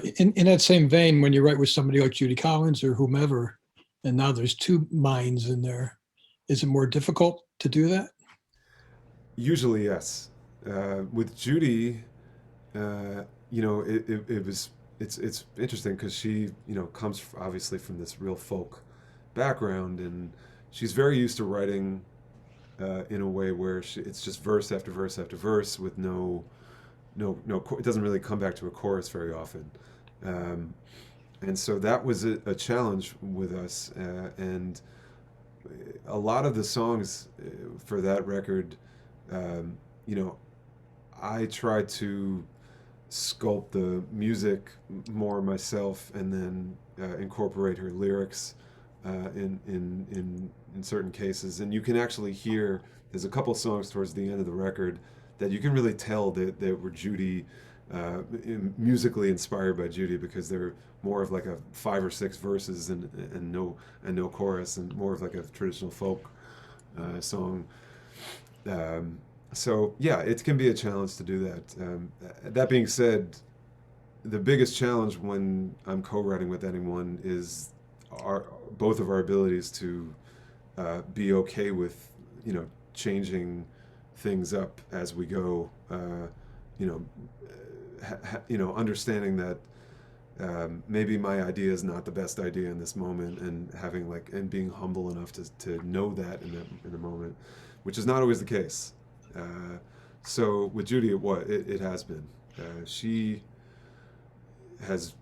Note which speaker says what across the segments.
Speaker 1: In that same vein, when you write with somebody like Judy Collins or whomever, and now there's two minds in there, is it more difficult to do that?
Speaker 2: Usually, yes. With Judy, you know, it was it's interesting because she comes obviously from this real folk background, and she's very used to writing in a way where it's just verse after verse after verse with it doesn't really come back to a chorus very often. Um, and so that was a challenge with us, and a lot of the songs for that record, um, you know, I tried to sculpt the music more myself, and then incorporate her lyrics in certain cases. And you can actually hear there's a couple songs towards the end of the record that you can really tell that were Judy, musically inspired by Judy, because they're more of like a 5 or 6 verses and no chorus, and more of like a traditional folk song. Um, so yeah, it can be a challenge to do that. That being said, the biggest challenge when I'm co-writing with anyone is our both of our abilities to be okay with changing things up as we go. You know, Understanding that maybe my idea is not the best idea in this moment, and having and being humble enough to know that in the moment, which is not always the case. Uh, so with Judy, it has been. She has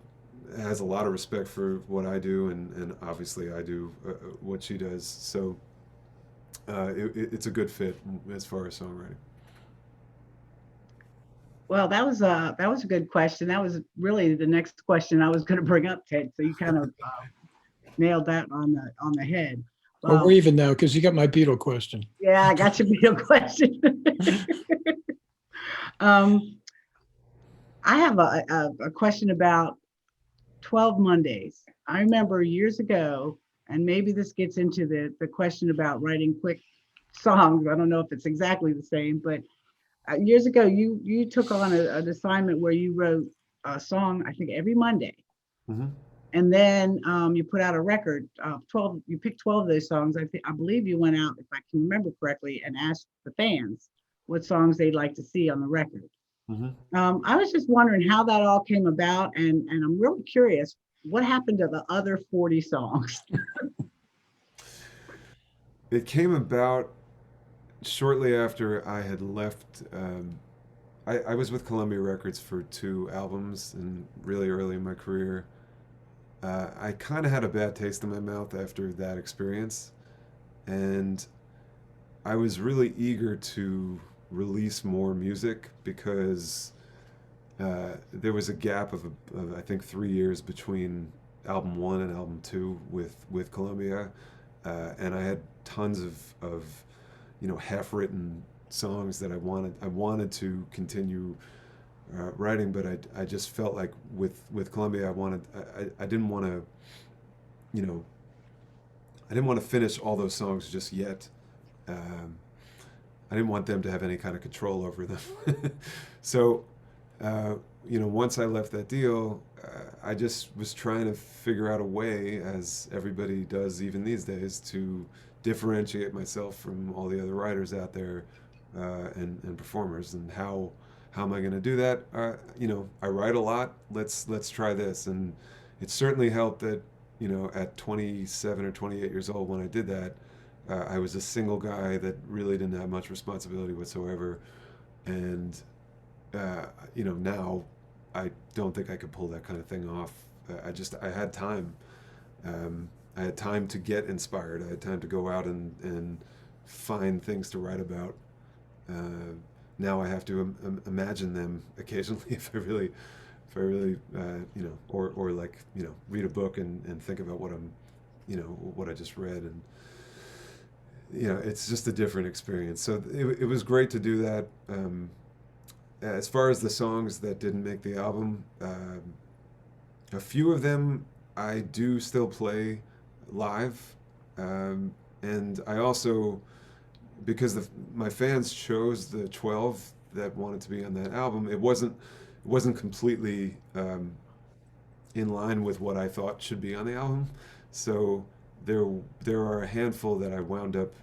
Speaker 2: has a lot of respect for what I do, and obviously I do what she does. So it's a good fit as far as songwriting.
Speaker 3: Well, that was a good question. That was really the next question I was going to bring up, Ted. So you kind of nailed that on the head.
Speaker 1: Well, we're
Speaker 3: Well,
Speaker 1: even now because you got my Beatle question.
Speaker 3: yeah, I got your real question. um, I have a question about 12 Mondays. I remember years ago, and maybe this gets into the question about writing quick songs. I don't know if it's exactly the same, but years ago, you took on an assignment where you wrote a song, I think every Monday,
Speaker 2: Hmm.
Speaker 3: and then you put out a record of 12. You picked 12 of those songs. I believe you went out, if I can remember correctly, and asked the fans what songs they'd like to see on the record.
Speaker 2: Hmm.
Speaker 3: I was just wondering how that all came about, and I'm really curious what happened to the other 40 songs.
Speaker 2: It came about shortly after I had left. I was with Columbia Records for 2 albums and really early in my career. I kind of had a bad taste in my mouth after that experience, and I was really eager to release more music because there was a gap of I think 3 years between album one and album two with Columbia, and I had tons of half-written songs that I wanted to continue writing, but I just felt like with Columbia I didn't want to you know I didn't want to finish all those songs just yet. Um, I didn't want them to have any kind of control over them. So, uh, once I left that deal, I just was trying to figure out a way, as everybody does even these days, to differentiate myself from all the other writers out there, and performers. And how am I going to do that? I write a lot. Let's try this. And it certainly helped that at 27 or 28 years old when I did that, I was a single guy that really didn't have much responsibility whatsoever, and now I don't think I could pull that kind of thing off. I had time. I had time to get inspired. I had time to go out and find things to write about. Now I have to imagine them occasionally if I really or like read a book and think about what I just read, and it's just a different experience. So it was great to do that. As far as the songs that didn't make the album, a few of them I do still play live, and I also, because my fans chose the 12 that wanted to be on that album, it wasn't completely in line with what I thought should be on the album. So there are a handful that I wound up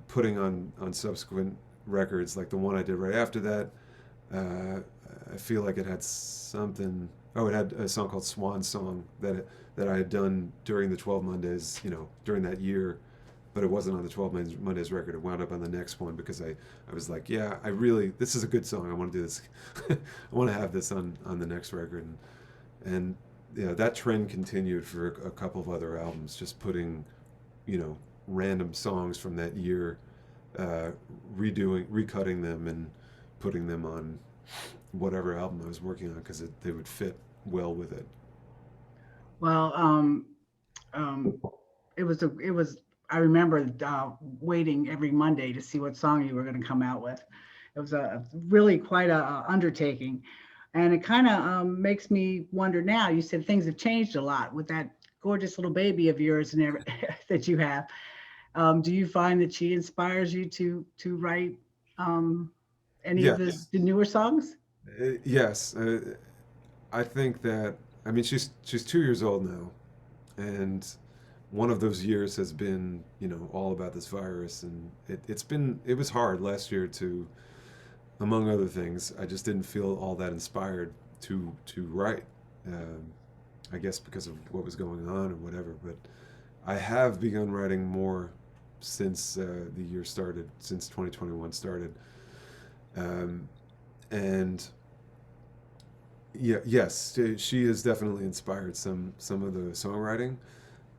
Speaker 2: putting on subsequent records, like the one I did right after that. Uh, I feel like it had something. Oh, it had a song called "Swan Song" that I had done during the 12 Mondays, during that year, but it wasn't on the 12 Mondays record. It wound up on the next one because I was like, yeah, this is a good song. I want to do this. I want to have this on the next record, and that trend continued for a couple of other albums, just putting, random songs from that year, recutting them and putting them on whatever album I was working on because they would fit well with it.
Speaker 3: Well, um, it was. I remember waiting every Monday to see what song you were going to come out with. It was a really quite a undertaking, and it kind of makes me wonder now. You said things have changed a lot with that gorgeous little baby of yours and that you have. Do you find that she inspires you to write any of
Speaker 2: Yes.
Speaker 3: the newer songs?
Speaker 2: Yes. I think that, I mean, she's 2 years old now, and one of those years has been, all about this virus, and it was hard last year to, among other things, I just didn't feel all that inspired to write. Um, I guess because of what was going on or whatever, but I have begun writing more since the year started, since 2021 started, um, and yeah, yes, she has definitely inspired some of the songwriting.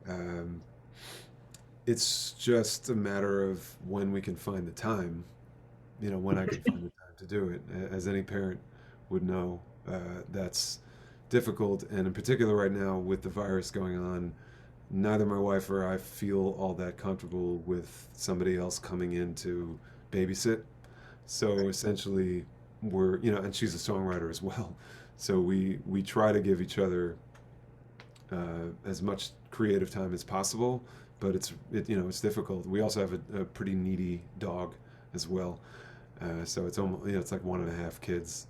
Speaker 2: Um, it's just a matter of when we can find the time, when I can find the time to do it. As any parent would know, that's difficult, and in particular right now with the virus going on, neither my wife or I feel all that comfortable with somebody else coming in to babysit. So essentially, and she's a songwriter as well. So we try to give each other as much creative time as possible, but it's difficult. We also have a pretty needy dog as well, so it's almost it's like 1.5 kids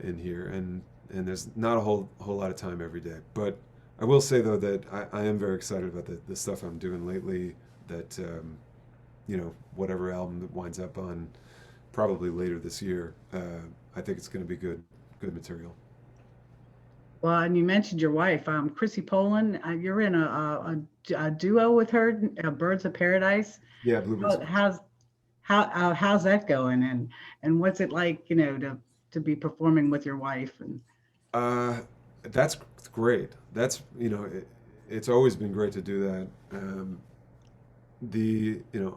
Speaker 2: in here, and there's not a whole lot of time every day. But I will say though that I am very excited about the stuff I'm doing lately. That whatever album that winds up on probably later this year, I think it's going to be good material.
Speaker 3: Well, and you mentioned your wife, Chrissy Poland. You're in a duo with her, Birds of Paradise.
Speaker 2: Yeah, Blueberries.
Speaker 3: How's how's that going, and what's it like, to be performing with your wife? And
Speaker 2: Uh, that's great. It's always been great to do that.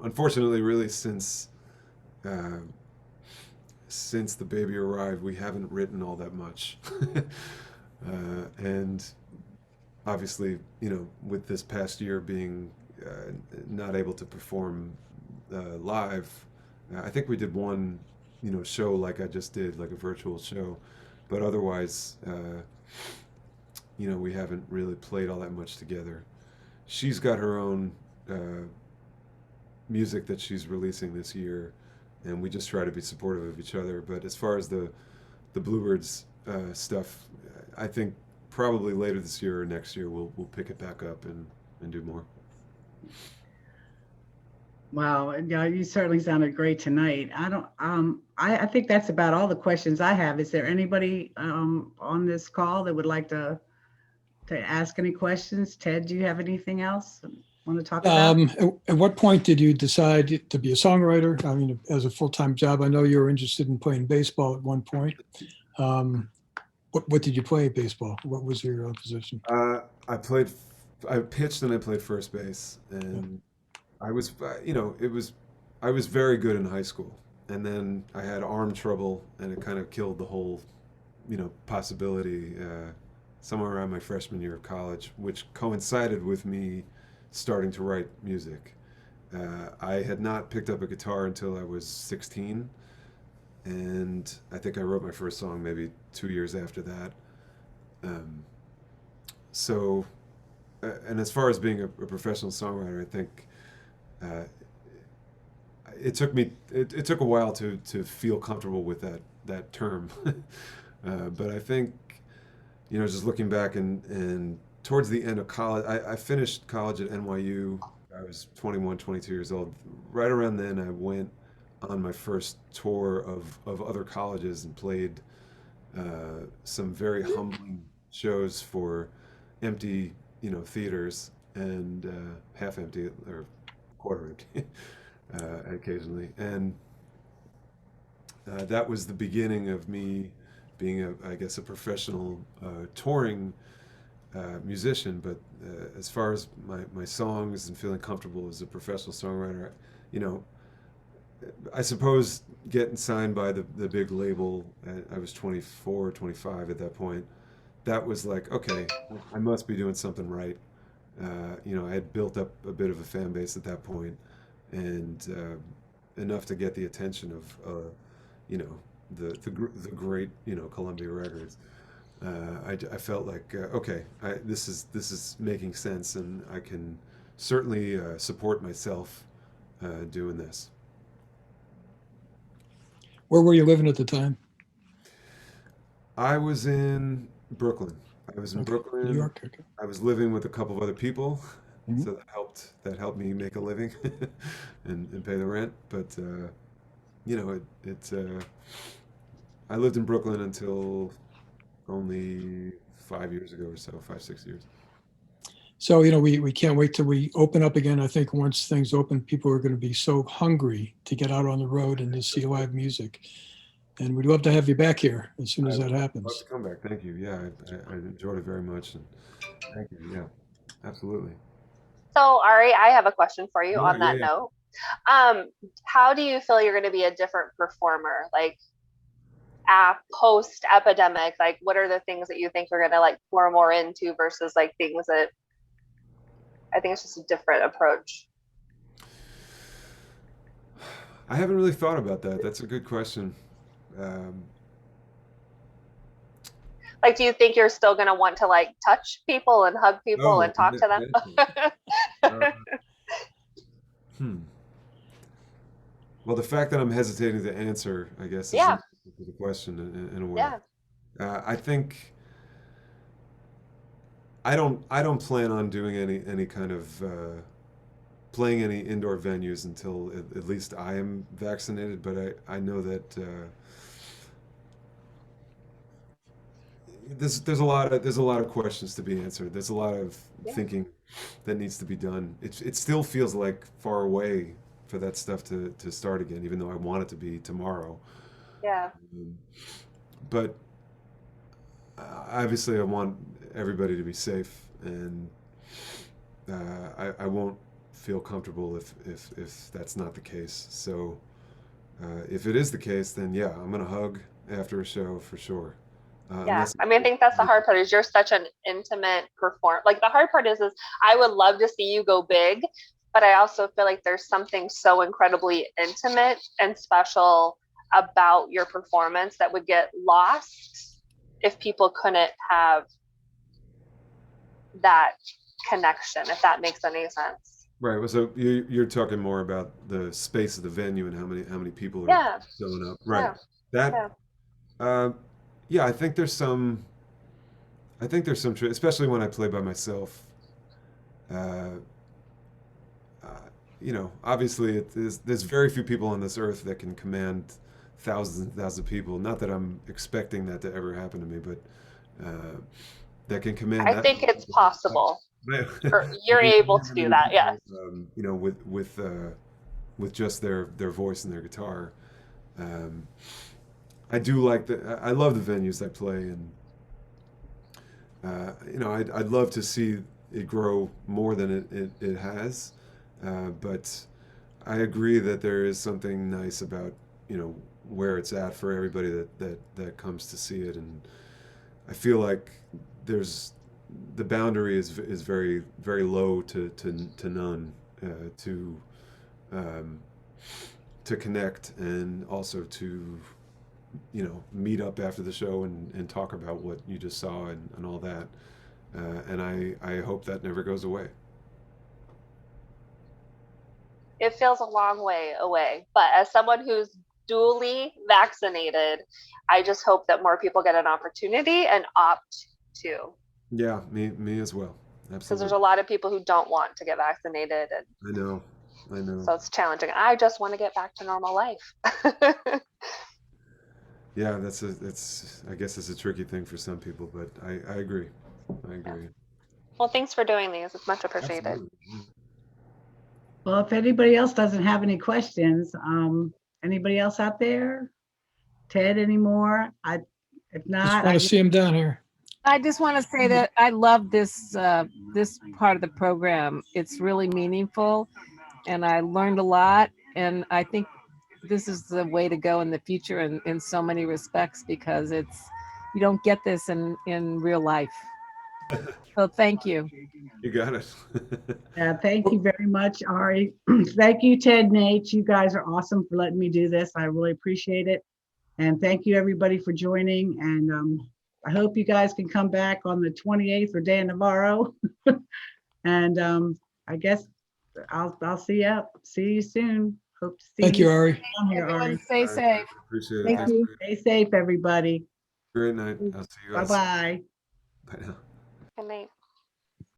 Speaker 2: Unfortunately, really uh, since the baby arrived, we haven't written all that much. And obviously, with this past year being not able to perform live, I think we did one, show like I just did, like a virtual show, but otherwise, we haven't really played all that much together. She's got her own music that she's releasing this year, and we just try to be supportive of each other. But as far as the Bluebirds stuff, I think probably later this year or next year we'll pick it back up and do more.
Speaker 3: wow, yeah, you certainly sounded great tonight. I don't, I think that's about all the questions I have. Is there anybody on this call that would like to ask any questions? Ted, do you have anything else want to talk about?
Speaker 1: At what point did you decide to be a songwriter? I mean, as a full-time job, I know you were interested in playing baseball at one point. What did you play at baseball? What was your position?
Speaker 2: I pitched and I played first base, and I was, I was very good in high school, and then I had arm trouble, and it kind of killed the whole, possibility somewhere around my freshman year of college, which coincided with me starting to write music. I had not picked up a guitar until I was 16, and I think I wrote my first song maybe 2 years after that. Um, so, and as far as being a professional songwriter, I think uh, it took a while to feel comfortable with that term. But I think just looking back and towards the end of college, I finished college at NYU. I was 21, 22 years old. Right around then, I went on my first tour of other colleges and played some very humbling shows for empty, theaters and half empty or quarter empty occasionally. And that was the beginning of me being I guess, a professional touring musician. But as far as my songs and feeling comfortable as a professional songwriter, you know, I suppose getting signed by the big label, I was 24, 25 at that point. That was like, okay, I must be doing something right. I had built up a bit of a fan base at that point, and enough to get the attention of, you know, the great, Columbia Records. I felt like, okay, this is making sense, and I can certainly support myself doing this.
Speaker 1: Where were you living at the time?
Speaker 2: I was in Brooklyn. I was in
Speaker 1: Okay. New
Speaker 2: Brooklyn.
Speaker 1: York. Okay.
Speaker 2: I was living with a couple of other people,
Speaker 1: Mhm.
Speaker 2: so that helped me make a living and pay the rent. But I lived in Brooklyn until only 5 years ago or so, 5, 6 years.
Speaker 1: So, we can't wait till we open up again. I think once things open, people are going to be so hungry to get out on the road and to see live music. And we'd love to have you back here as soon as
Speaker 2: I'd
Speaker 1: that
Speaker 2: love
Speaker 1: happens.
Speaker 2: to come back. Thank you. Yeah, I enjoyed it very much, and thank you. Yeah, absolutely.
Speaker 4: So, Ari, I have a question for you
Speaker 2: Yeah,
Speaker 4: on
Speaker 2: yeah,
Speaker 4: that
Speaker 2: yeah.
Speaker 4: note. How do you feel you're going to be a different performer, like post epidemic? Like, what are the things that you think you're going to like pour more into versus like things that I think it's just a different approach?
Speaker 2: I haven't really thought about that. That's a good question. Um,
Speaker 4: Like, do you think you're still going to want to like touch people and hug people
Speaker 2: oh,
Speaker 4: and talk to
Speaker 2: eventually.
Speaker 4: them?
Speaker 2: Uh, hmm. Well, the fact that I'm hesitating to answer, I guess, is an
Speaker 4: Yeah,
Speaker 2: answer to the question in a way.
Speaker 4: yeah,
Speaker 2: I think I don't plan on doing any kind of playing any indoor venues until at least I am vaccinated. But I know that there's a lot of questions to be answered. There's a lot of
Speaker 4: yeah,
Speaker 2: thinking that needs to be done. It still feels like far away for that stuff to start again, even though I want it to be tomorrow.
Speaker 4: yeah.
Speaker 2: Um, but obviously, I want everybody to be safe, and I won't feel comfortable if that's not the case. So if it is the case, then yeah, I'm gonna hug after a show for sure.
Speaker 4: Yeah,
Speaker 2: Unless
Speaker 4: I mean, I think that's the hard part is you're such an intimate performer. Like the hard part is I would love to see you go big, but I also feel like there's something so incredibly intimate and special about your performance that would get lost if people couldn't have that connection, if that makes any sense.
Speaker 2: right. Well, so you're talking more about the space of the venue and how many people are
Speaker 4: Yeah,
Speaker 2: showing up. Right.
Speaker 4: yeah,
Speaker 2: That
Speaker 4: yeah,
Speaker 2: uh, yeah, I think there's some truth, especially when I play by myself. Uh, uh, obviously, there's very few people on this earth that can command thousands and thousands of people. Not that I'm expecting that to ever happen to me, but uh, that can command
Speaker 4: I
Speaker 2: that
Speaker 4: think
Speaker 2: many
Speaker 4: it's
Speaker 2: people.
Speaker 4: possible.
Speaker 2: Right.
Speaker 4: Or
Speaker 2: That
Speaker 4: you're
Speaker 2: can
Speaker 4: able
Speaker 2: command
Speaker 4: to
Speaker 2: that
Speaker 4: do
Speaker 2: many
Speaker 4: that, yes.
Speaker 2: people, with just their voice and their guitar. Um, I do like I love the venues I play, and I'd love to see it grow more than it has. But I agree that there is something nice about, where it's at for everybody that comes to see it. And I feel like there's the boundary is very, very low to none, to um, to connect, and also to meet up after the show and talk about what you just saw, and all that. And I hope that never goes away.
Speaker 4: It feels a long way away. But as someone who's duly vaccinated, I just hope that more people get an opportunity and opt too,
Speaker 2: Yeah, me as well.
Speaker 4: because there's
Speaker 2: Absolutely.
Speaker 4: a lot of people who don't want to get vaccinated, and
Speaker 2: I know.
Speaker 4: so it's challenging. I just want to get back to normal life.
Speaker 2: Yeah, that's I guess it's a tricky thing for some people, but I agree. I agree.
Speaker 4: Well, thanks for doing these. It's much appreciated.
Speaker 2: Absolutely. Yeah.
Speaker 3: Well, if anybody else doesn't have any questions, anybody else out there? Ted anymore? If
Speaker 1: Just
Speaker 3: not,
Speaker 1: want to see him down here.
Speaker 5: I just want to say that I love this part of the program. It's really meaningful, and I learned a lot. And I think this is the way to go in the future in so many respects, because you don't get this in real life. So thank you.
Speaker 2: You got it.
Speaker 3: thank you very much, Ari. Thank you, Ted, Nate. You guys are awesome for letting me do this. I really appreciate it. And thank you everybody for joining. And I hope you guys can come back on the 28th for Dan Navarro. And I guess I'll see you soon. Hope to see
Speaker 1: Thank you, Ari.
Speaker 3: down here,
Speaker 5: Everyone
Speaker 3: Ari.
Speaker 5: stay safe.
Speaker 2: Appreciate it.
Speaker 3: Thank
Speaker 2: Thanks,
Speaker 3: you.
Speaker 2: Bree.
Speaker 3: Stay safe, everybody.
Speaker 2: Great night. I'll see you guys.
Speaker 3: Bye-bye.
Speaker 2: Bye now.
Speaker 4: Good night.